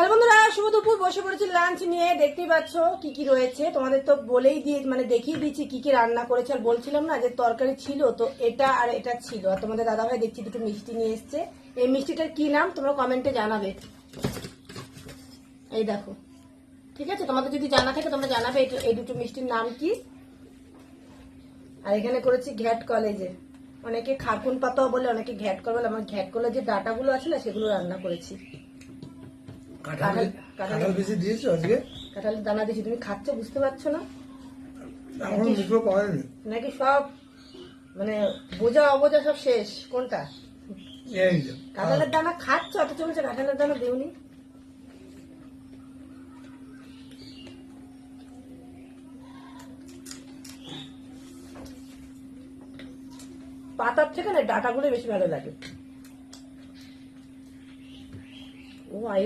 Hello বন্ধুরা, শুভ দুপুর। বসে পড়েছি লাঞ্চ নিয়ে। দেখতেই পাচ্ছ কি কি রয়েছে। তোমাদের তো বলেই দিয়ে মানে দেখিয়ে দিচ্ছি কি কি রান্না করেছে। আর বলছিলাম না যে তরকারি ছিল, তো এটা আর এটা ছিল। আর তোমাদের দাদাভাই দেখছি দুটো মিষ্টি নিয়ে এসছে। এই মিষ্টিটার কি নাম তোমরা কমেন্টে জানাবে। এই দেখো, ঠিক আছে? তোমাদের যদি জানা থাকে তোমরা জানাবে এই দুটো মিষ্টির নাম কি। আর এখানে করেছি ঘ্যাট কলেজে, অনেকে খারকুন পাতাও বলে, অনেকে ঘ্যাট কল বলে। আমার ঘ্যাট কলেজের ডাটাগুলো আছে না, সেগুলো রান্না করেছি। কাঁঠাল বেশি দিয়েছো আজকে? কাঁঠালের দানা দিয়েছি, তুমি খাচ্ছ বুঝতে পারছো না? এখন মুখে পড়েনি। নাকি সব মানে বোঝা অবোঝা সব শেষ? কোনটা? এই যে কাঁঠালের দানা খাচ্ছ, অথচ বলছে কাঁঠালের দানা দেউনি। পাতার থেকে না ডাটাগুলো বেশি ভালো লাগে। ও